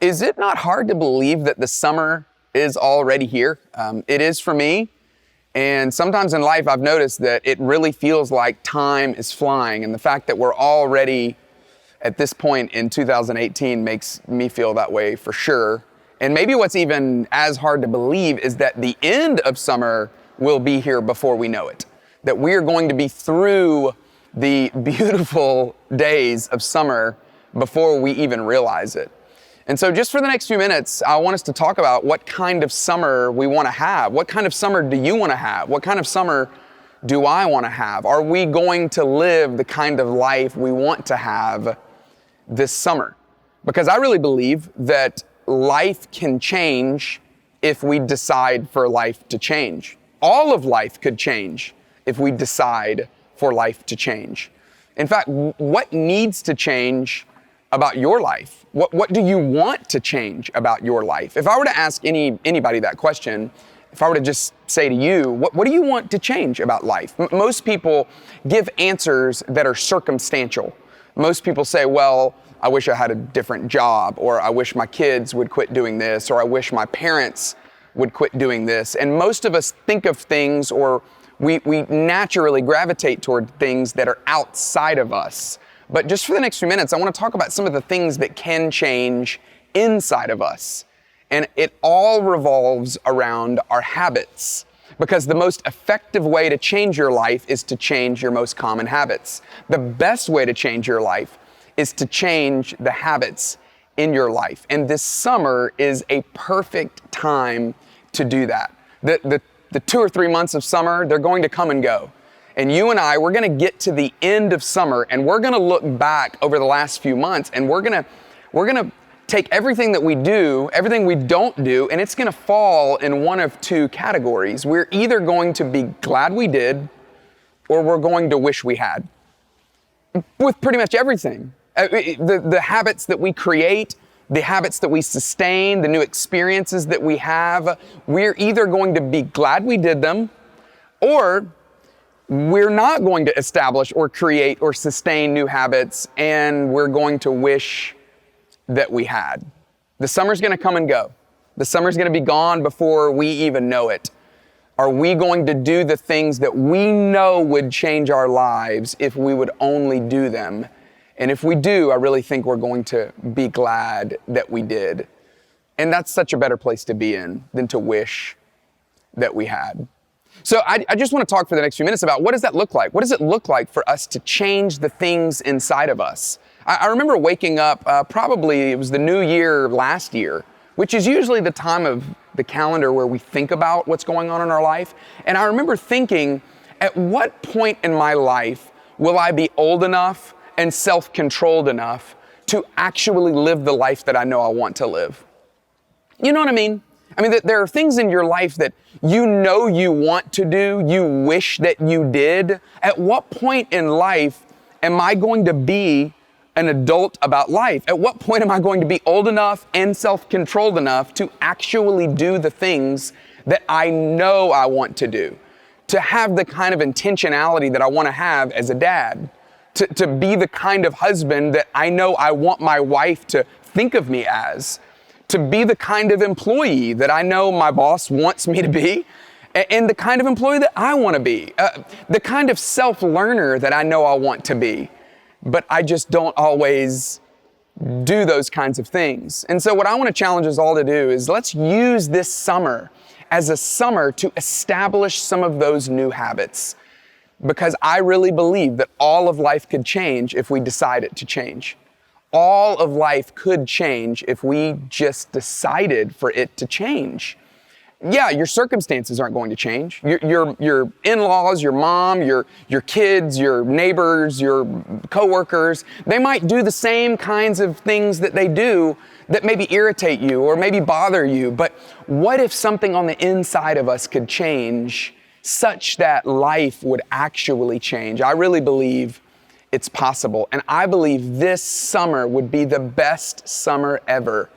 Is it not hard to believe that the summer is already here? It is for me. And sometimes in life, I've noticed that it really feels like time is flying. And the fact that we're already at this point in 2018 makes me feel that way for sure. And maybe what's even as hard to believe is that the end of summer will be here before we know it. That we are going to be through the beautiful days of summer before we even realize it. And so just for the next few minutes, I want us to talk about what kind of summer we want to have. What kind of summer do you want to have? What kind of summer do I want to have? Are we going to live the kind of life we want to have this summer? Because I really believe that life can change if we decide for life to change. All of life could change if we decide for life to change. In fact, what needs to change about your life? What do you want to change about your life? If I were to ask anybody that question, if I were to just say to you, what do you want to change about life? Most people give answers that are circumstantial. Most people say, well, I wish I had a different job, or I wish my kids would quit doing this, or I wish my parents would quit doing this. And most of us think of things, or we naturally gravitate toward things that are outside of us. But just for the next few minutes, I want to talk about some of the things that can change inside of us. And it all revolves around our habits. Because the most effective way to change your life is to change your most common habits. The best way to change your life is to change the habits in your life. And this summer is a perfect time to do that. The 2 or 3 months of summer, they're going to come and go. And you and I, we're going to get to the end of summer, and we're going to look back over the last few months, and we're going to take everything that we do, everything we don't do, and it's going to fall in one of two categories. We're either going to be glad we did, or we're going to wish we had. With pretty much everything. The habits that we create, the habits that we sustain, the new experiences that we have, we're either going to be glad we did them, or we're not going to establish or create or sustain new habits, and we're going to wish that we had. The summer's going to come and go. The summer's going to be gone before we even know it. Are we going to do the things that we know would change our lives if we would only do them? And if we do, I really think we're going to be glad that we did. And that's such a better place to be in than to wish that we had. So I just want to talk for the next few minutes about what does that look like? What does it look like for us to change the things inside of us? I remember waking up, probably it was the new year last year, which is usually the time of the calendar where we think about what's going on in our life. And I remember thinking, at what point in my life will I be old enough and self-controlled enough to actually live the life that I know I want to live? You know what I mean? I mean, there are things in your life that you know you want to do, you wish that you did. At what point in life am I going to be an adult about life? At what point am I going to be old enough and self-controlled enough to actually do the things that I know I want to do? To have the kind of intentionality that I want to have as a dad? To be the kind of husband that I know I want my wife to think of me as? To be the kind of employee that I know my boss wants me to be, and the kind of employee that I want to be, the kind of self-learner that I know I want to be, but I just don't always do those kinds of things. And so what I want to challenge us all to do is let's use this summer as a summer to establish some of those new habits, because I really believe that all of life could change if we decided to change. All of life could change if we just decided for it to change. Yeah, your circumstances aren't going to change. Your in-laws, your mom, your kids, your neighbors, your coworkers, they might do the same kinds of things that they do that maybe irritate you or maybe bother you. But what if something on the inside of us could change such that life would actually change? I really believe it's possible. And I believe this summer would be the best summer ever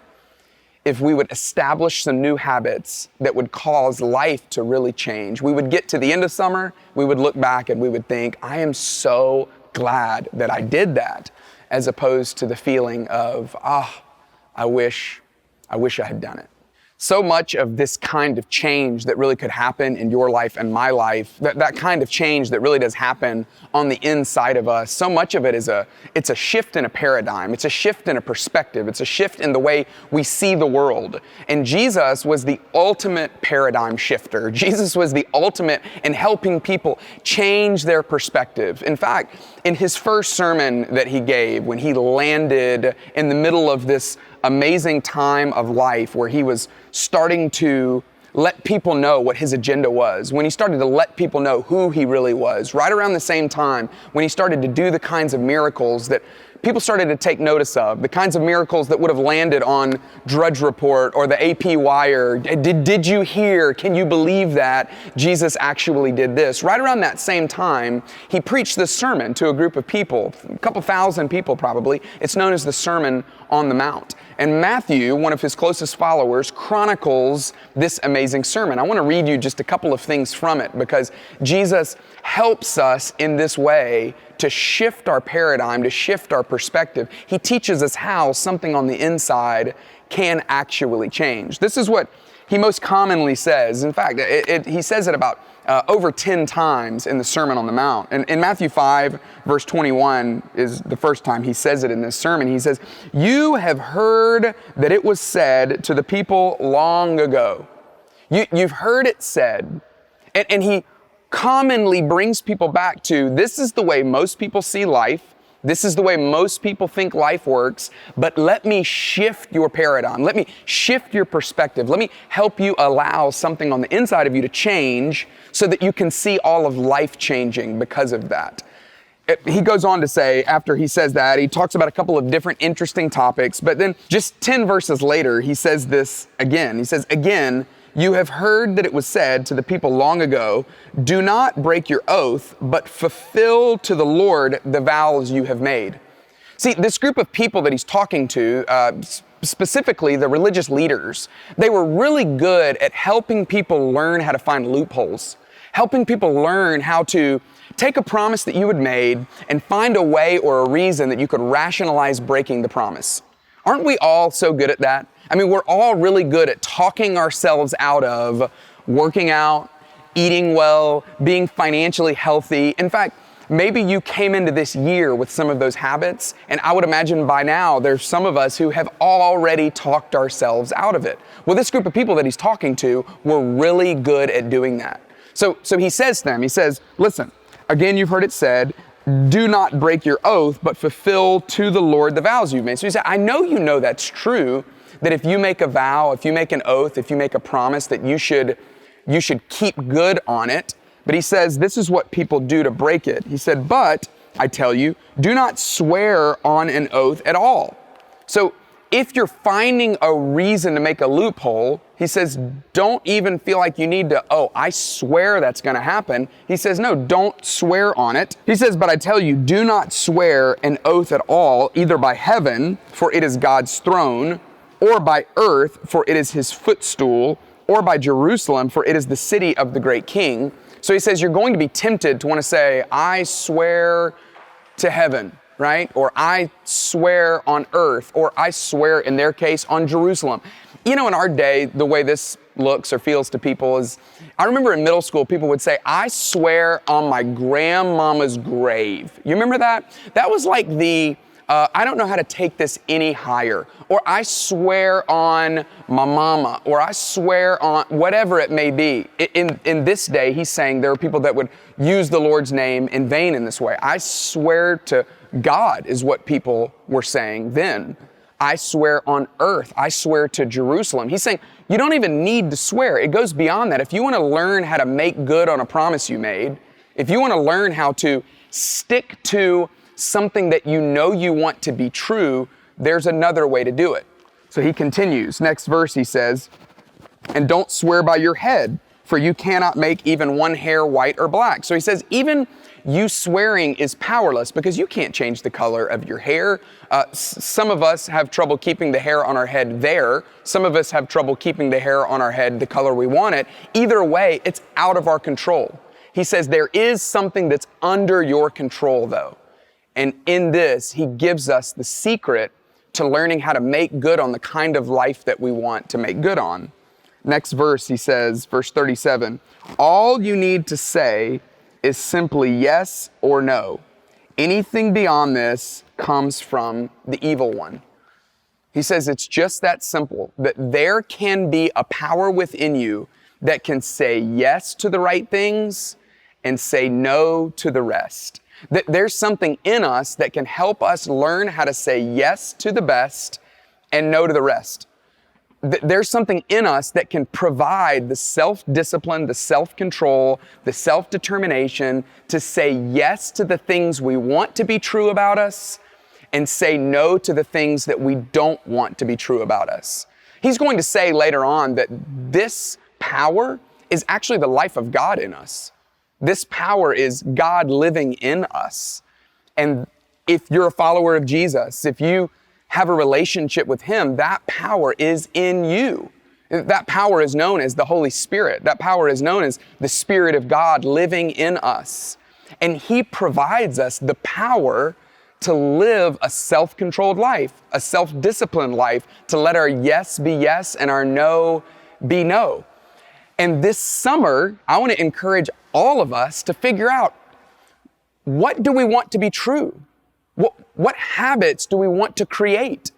if we would establish some new habits that would cause life to really change. We would get to the end of summer, we would look back and we would think, I am so glad that I did that, as opposed to the feeling of, I wish I wish I had done it. So much of this kind of change that really could happen in your life and my life, that kind of change that really does happen on the inside of us, so much of it is it's a shift in a paradigm. It's a shift in a perspective. It's a shift in the way we see the world. And Jesus was the ultimate paradigm shifter. Jesus was the ultimate in helping people change their perspective. In fact, in his first sermon that he gave, when he landed in the middle of this amazing time of life where he was starting to let people know what his agenda was, when he started to let people know who he really was, right around the same time when he started to do the kinds of miracles that people started to take notice of, the kinds of miracles that would have landed on Drudge Report or the AP Wire. Did you hear? Can you believe that Jesus actually did this? Right around that same time, he preached this sermon to a group of people, a couple thousand people probably. It's known as the Sermon on the Mount. And Matthew, one of his closest followers, chronicles this amazing sermon. I want to read you just a couple of things from it because Jesus helps us in this way to shift our paradigm, to shift our perspective. He teaches us how something on the inside can actually change. This is what he most commonly says. In fact, he says it about over 10 times in the Sermon on the Mount. And in Matthew 5, verse 21 is the first time he says it in this sermon. He says, "You have heard that it was said to the people long ago." You've heard it said. And he commonly brings people back to, this is the way most people see life. This is the way most people think life works, but let me shift your paradigm. Let me shift your perspective. Let me help you allow something on the inside of you to change so that you can see all of life changing because of that. He goes on to say, after he says that, he talks about a couple of different interesting topics, but then just 10 verses later, he says this again. He says, "Again, you have heard that it was said to the people long ago, 'Do not break your oath, but fulfill to the Lord the vows you have made.'" See, this group of people that he's talking to, specifically the religious leaders, they were really good at helping people learn how to find loopholes, helping people learn how to take a promise that you had made and find a way or a reason that you could rationalize breaking the promise. Aren't we all so good at that? I mean, we're all really good at talking ourselves out of working out, eating well, being financially healthy. In fact, maybe you came into this year with some of those habits, and I would imagine by now there's some of us who have already talked ourselves out of it. Well, this group of people that he's talking to were really good at doing that. So he says to them, he says, "Listen, again, you've heard it said, 'Do not break your oath, but fulfill to the Lord the vows you've made.'" So he said, I know you know that's true, that if you make a vow, if you make an oath, if you make a promise, that you should keep good on it. But he says, this is what people do to break it. He said, "But I tell you, do not swear on an oath at all." So if you're finding a reason to make a loophole, he says, don't even feel like you need to, I swear that's going to happen. He says, no, don't swear on it. He says, "But I tell you, do not swear an oath at all, either by heaven, for it is God's throne, or by earth, for it is his footstool, or by Jerusalem, for it is the city of the great king." So he says, you're going to be tempted to want to say, "I swear to heaven," right? Or "I swear on earth," or "I swear," in their case, on Jerusalem. You know, in our day, the way this looks or feels to people is, I remember in middle school, people would say, "I swear on my grandmama's grave." You remember that? That was like the, I don't know how to take this any higher. Or "I swear on my mama," or "I swear on," whatever it may be. In this day, he's saying there are people that would use the Lord's name in vain in this way. "I swear to God," is what people were saying then. "I swear on earth. I swear to Jerusalem." He's saying you don't even need to swear. It goes beyond that. If you want to learn how to make good on a promise you made, if you want to learn how to stick to something that you know you want to be true, there's another way to do it. So he continues. Next verse he says, "And don't swear by your head, for you cannot make even one hair white or black." So he says, even you swearing is powerless because you can't change the color of your hair. Some of us have trouble keeping the hair on our head there. Some of us have trouble keeping the hair on our head the color we want it. Either way, it's out of our control. He says there is something that's under your control though. And in this, he gives us the secret to learning how to make good on the kind of life that we want to make good on. Next verse, he says, verse 37, all you need to say is simply yes or no. Anything beyond this comes from the evil one. He says it's just that simple, that there can be a power within you that can say yes to the right things and say no to the rest. That there's something in us that can help us learn how to say yes to the best and no to the rest. There's something in us that can provide the self-discipline, the self-control, the self-determination to say yes to the things we want to be true about us and say no to the things that we don't want to be true about us. He's going to say later on that this power is actually the life of God in us. This power is God living in us. And if you're a follower of Jesus, if you have a relationship with Him, that power is in you. That power is known as the Holy Spirit. That power is known as the Spirit of God living in us. And He provides us the power to live a self-controlled life, a self-disciplined life, to let our yes be yes and our no be no. And this summer, I want to encourage all of us to figure out, what do we want to be true? What habits do we want to create?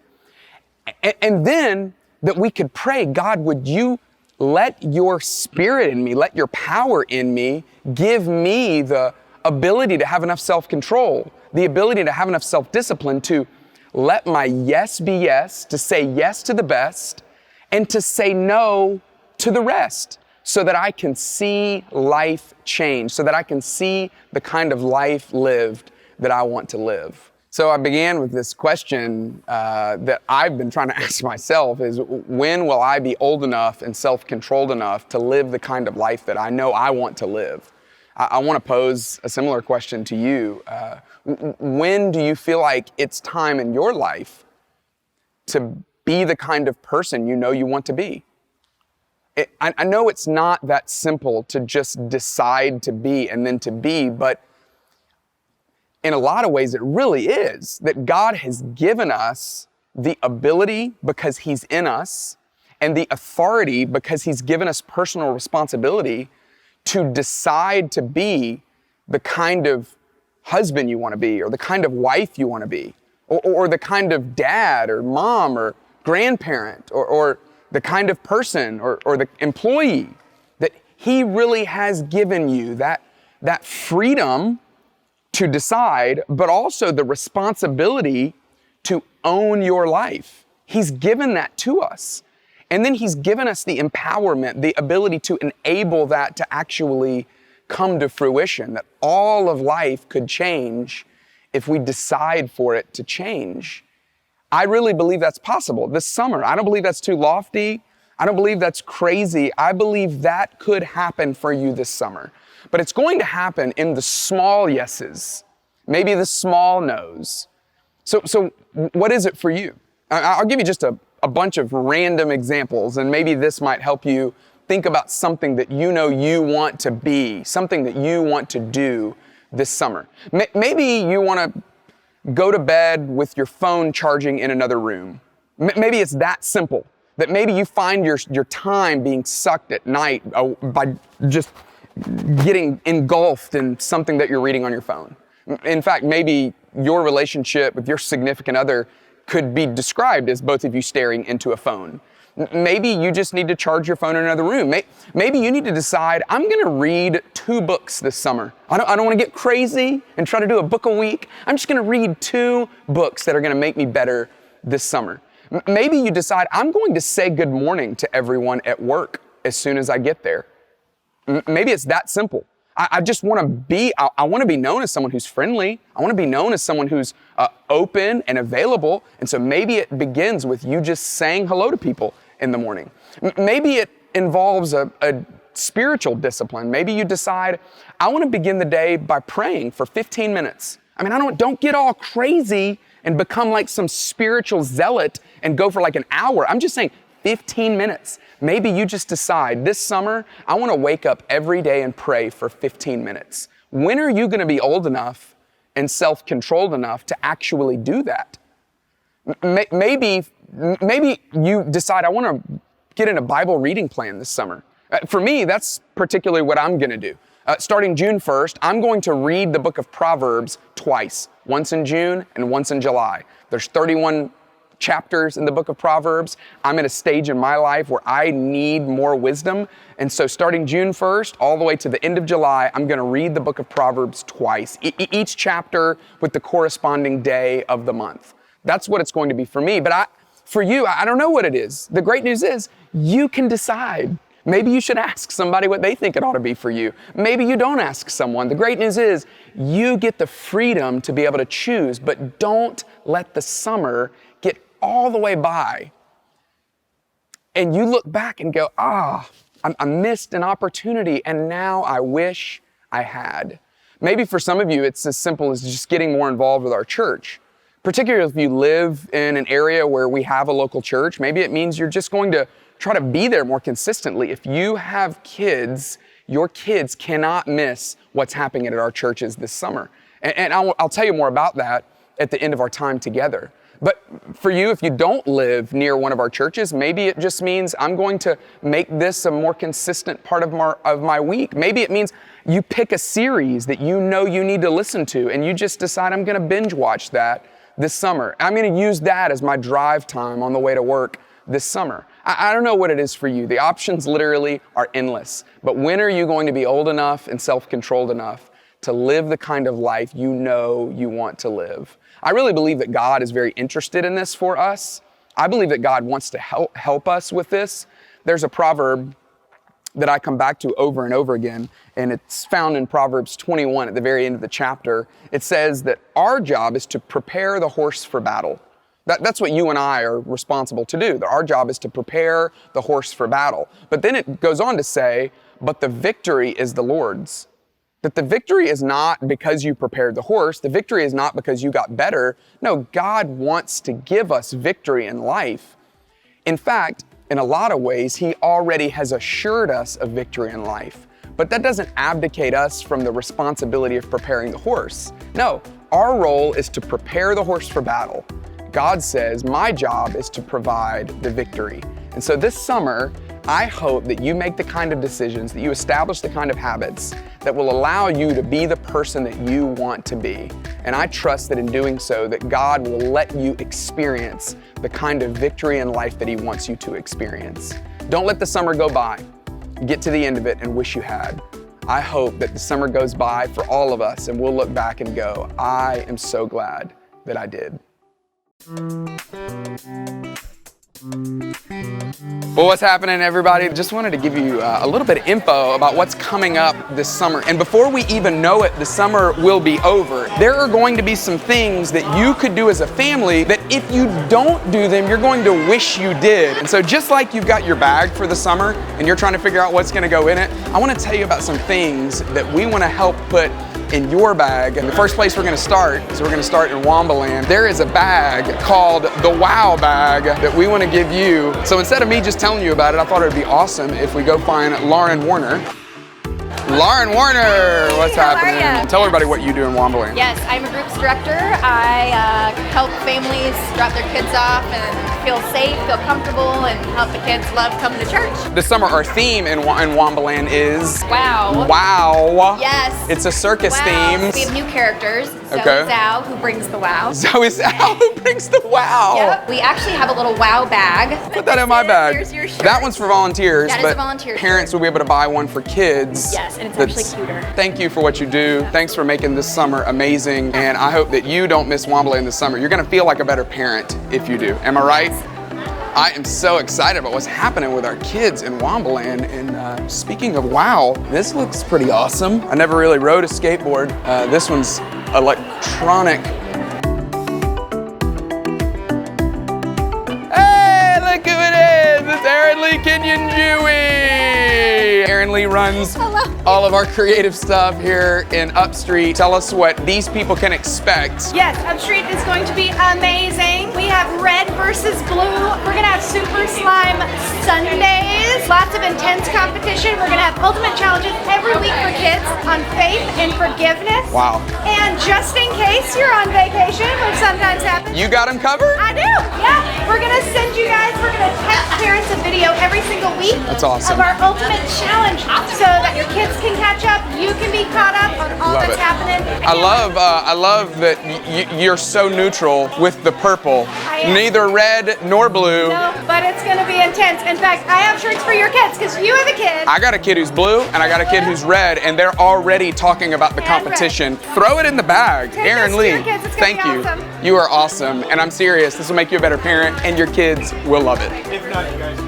And then that we could pray, God, would you let your Spirit in me, let your power in me, give me the ability to have enough self-control, the ability to have enough self-discipline to let my yes be yes, to say yes to the best, and to say no to the rest, so that I can see life change, so that I can see the kind of life lived that I want to live. So I began with this question that I've been trying to ask myself is, when will I be old enough and self-controlled enough to live the kind of life that I know I want to live? I want to pose a similar question to you. When do you feel like it's time in your life to be the kind of person you know you want to be? I know it's not that simple to just decide to be and then to be, but in a lot of ways it really is, that God has given us the ability because He's in us, and the authority because He's given us personal responsibility to decide to be the kind of husband you want to be, or the kind of wife you want to be, or the kind of dad or mom or grandparent, or the kind of person or the employee, that He really has given you that freedom to decide, but also the responsibility to own your life. He's given that to us. And then He's given us the empowerment, the ability to enable that to actually come to fruition, that all of life could change if we decide for it to change. I really believe that's possible this summer. I don't believe that's too lofty. I don't believe that's crazy. I believe that could happen for you this summer. But it's going to happen in the small yeses, maybe the small nos. So what is it for you? I'll give you just a bunch of random examples, and maybe this might help you think about something that you know you want to be, something that you want to do this summer. Maybe you want to go to bed with your phone charging in another room. Maybe it's that simple, that maybe you find your time being sucked at night by just getting engulfed in something that you're reading on your phone. In fact, maybe your relationship with your significant other could be described as both of you staring into a phone. Maybe you just need to charge your phone in another room. Maybe you need to decide, I'm going to read 2 books this summer. I don't want to get crazy and try to do a book a week. I'm just going to read 2 books that are going to make me better this summer. Maybe you decide, I'm going to say good morning to everyone at work as soon as I get there. Maybe it's that simple. I just want to be, I want to be known as someone who's friendly. I want to be known as someone who's open and available. And so maybe it begins with you just saying hello to people in the morning. Maybe it involves a spiritual discipline. Maybe you decide, I want to begin the day by praying for 15 minutes. I mean, don't get all crazy and become like some spiritual zealot and go for like an hour. I'm just saying 15 minutes. Maybe you just decide this summer, I want to wake up every day and pray for 15 minutes. When are you going to be old enough and self-controlled enough to actually do that? Maybe you decide, I want to get in a Bible reading plan this summer. For me, that's particularly what I'm going to do. Starting June 1st, I'm going to read the book of Proverbs twice, once in June and once in July. There's 31 chapters in the book of Proverbs. I'm at a stage in my life where I need more wisdom. And so starting June 1st, all the way to the end of July, I'm going to read the book of Proverbs twice, each chapter with the corresponding day of the month. That's what it's going to be for me. But for you, I don't know what it is. The great news is you can decide. Maybe you should ask somebody what they think it ought to be for you. Maybe you don't ask someone. The great news is you get the freedom to be able to choose, but don't let the summer get all the way by and you look back and go, I missed an opportunity and now I wish I had. Maybe for some of you, it's as simple as just getting more involved with our church. Particularly if you live in an area where we have a local church, maybe it means you're just going to try to be there more consistently. If you have kids, your kids cannot miss what's happening at our churches this summer. And I'll tell you more about that at the end of our time together. But for you, if you don't live near one of our churches, maybe it just means I'm going to make this a more consistent part of my week. Maybe it means you pick a series that you know you need to listen to and you just decide I'm going to binge watch that this summer. I'm going to use that as my drive time on the way to work this summer. I don't know what it is for you. The options literally are endless. But when are you going to be old enough and self-controlled enough to live the kind of life you know you want to live? I really believe that God is very interested in this for us. I believe that God wants to help us with this. There's a proverb that I come back to over and over again, and it's found in Proverbs 21 at the very end of the chapter. It says that our job is to prepare the horse for battle. That's what you and I are responsible to do. Our job is to prepare the horse for battle. But then it goes on to say, but the victory is the Lord's. That the victory is not because you prepared the horse. The victory is not because you got better. No, God wants to give us victory in life. In fact, in a lot of ways, He already has assured us of victory in life. But that doesn't abdicate us from the responsibility of preparing the horse. No, our role is to prepare the horse for battle. God says, my job is to provide the victory. And so this summer, I hope that you make the kind of decisions, that you establish the kind of habits that will allow you to be the person that you want to be. And I trust that in doing so, that God will let you experience the kind of victory in life that He wants you to experience. Don't let the summer go by. Get to the end of it and wish you had. I hope that the summer goes by for all of us and we'll look back and go, I am so glad that I did. Well, what's happening, everybody? Just wanted to give you a little bit of info about what's coming up this summer. And before we even know it, the summer will be over. There are going to be some things that you could do as a family that if you don't do them, you're going to wish you did. And so just like you've got your bag for the summer and you're trying to figure out what's going to go in it, I want to tell you about some things that we want to help put in your bag. And the first place we're going to start is we're going to start in Wombaland. There is a bag called the Wow Bag that we want to give you. So instead of me just telling you about it, I thought it would be awesome if we go find Lauren Warner. Lauren Warner, what's happening? Tell everybody what you do in Wombaland. Yes, I'm a groups director. I help families drop their kids off and feel safe, feel comfortable, and help the kids love coming to church. This summer, our theme in Wombaland is Wow. Wow. Yes. It's a circus theme. We have new characters. Zoe Okay. Zhao, who brings the wow. Zoe Zhao, who brings the wow. Yep. We actually have a little wow bag. Put that in my bag. Here's your shirt. That one's for volunteers, That is but a volunteer parents will be able to buy one for kids. Yes, and it's actually cuter. Thank you for what you do. Thanks for making this summer amazing, and I hope that you don't miss Wombaland this summer. You're gonna feel like a better parent if you do. Am I right? Yes. I am so excited about what's happening with our kids in Wombaland. And speaking of wow, this looks pretty awesome. I never really rode a skateboard. This one's electronic. Hey, look who it is! It's Aaron Lee Kenyon Dewey. Aaron Lee runs all of our creative stuff here in Upstreet. Tell us what these people can expect. Yes, Upstreet is going to be amazing. We We have red versus blue. We're gonna have super slime Sundays. Lots of intense competition. We're gonna have ultimate challenges every week for kids on faith and forgiveness. Wow. And just in case you're on vacation, which sometimes happens. You got them covered? I do, yeah. We're gonna send you guys, we're gonna text parents a video every single week. That's awesome. Of our ultimate challenge so that your kids can catch up, you can be caught up on all Love that's it. happening. I love that you're so neutral with the purple. I am. Neither red nor blue. No, but it's gonna be intense. In fact, I have shirts for your kids because you have a kid. I got a kid who's blue and I got a kid who's red, and they're already talking about the And competition. red. Throw it in the bag. Take Aaron this to Lee, your kids. It's gonna thank be you. awesome. You are awesome, and I'm serious. This will make you a better parent, and your kids will love it. If not, you guys.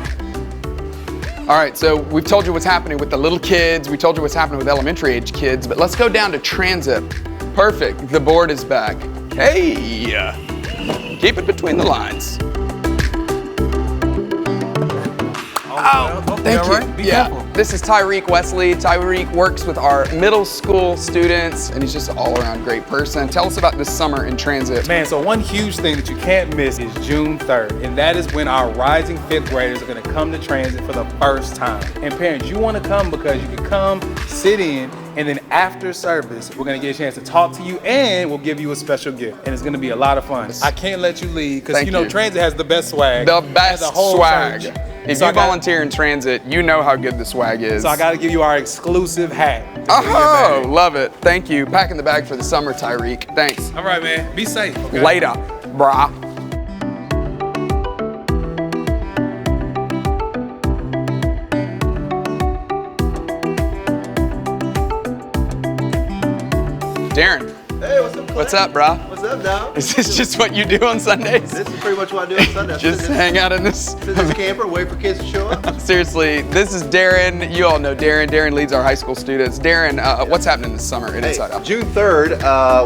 All right, so we've told you what's happening with the little kids. We told you what's happening with elementary age kids, but let's go down to transit. Perfect, the board is back. Hey, keep it between the lines. Oh, thank you. Right? Be careful. This is Tyreek Wesley. Tyreek works with our middle school students, and he's just an all-around great person. Tell us about this summer in transit. Man, so one huge thing that you can't miss is June 3rd, and that is when our rising fifth graders are gonna come to transit for the first time. And parents, you wanna come because you can come, sit in, and then after service, we're gonna get a chance to talk to you, and we'll give you a special gift. And it's gonna be a lot of fun. I can't let you leave, because Thank you know, you. transit has the best swag. The as best a whole swag. church. If So you I got- volunteer in transit, you know how good the swag is. So I gotta give you our exclusive hat. to put in your Oh, bag. love it. Thank you. Packing the bag for the summer, Tyreek. Thanks. All right, man, be safe. Okay? Later, brah. Darren, Hey, what's up, Clay? what's up, brah? What's up, dog? Is this just what you do on Sundays? This is pretty much what I do on Sunday. Just hang out in this. Sit in this camper, wait for kids to show up. Seriously, this is Darren. You all know Darren. Darren leads our high school students. Darren, what's happening this summer in Hey, Inside Out? June 3rd,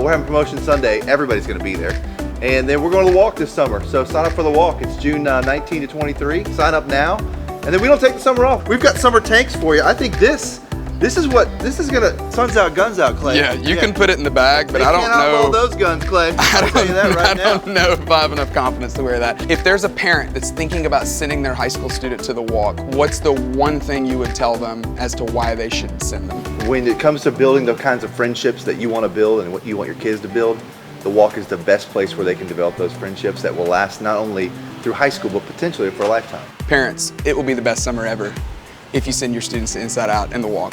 we're having Promotion Sunday. Everybody's going to be there. And then we're going to the walk this summer. So sign up for the walk. It's June 19 to 23. Sign up now. And then we don't take the summer off. We've got summer tanks for you. I think this is gonna, sun's out, guns out, Clay. Yeah, you can put it in the bag, but They I don't can't outlaw know. those guns, Clay. I'll tell you that right now. I don't know if I have enough confidence to wear that. If there's a parent that's thinking about sending their high school student to the walk, what's the one thing you would tell them as to why they should send them? When it comes to building the kinds of friendships that you want to build and what you want your kids to build, the walk is the best place where they can develop those friendships that will last not only through high school, but potentially for a lifetime. Parents, it will be the best summer ever if you send your students to Inside Out and the walk.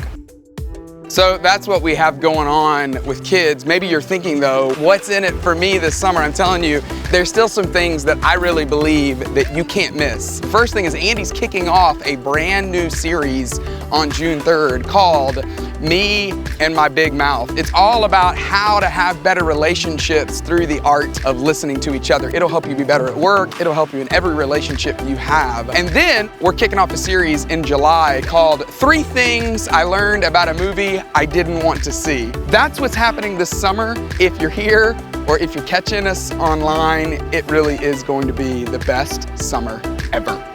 So that's what we have going on with kids. Maybe you're thinking though, what's in it for me this summer? I'm telling you, there's still some things that I really believe that you can't miss. First thing is Andy's kicking off a brand new series on June 3rd called Me and My Big Mouth. It's all about how to have better relationships through the art of listening to each other. It'll help you be better at work. It'll help you in every relationship you have. And then we're kicking off a series in July called 3 Things I Learned About a Movie I Didn't Want to See. That's what's happening this summer. If you're here or if you're catching us online, it really is going to be the best summer ever.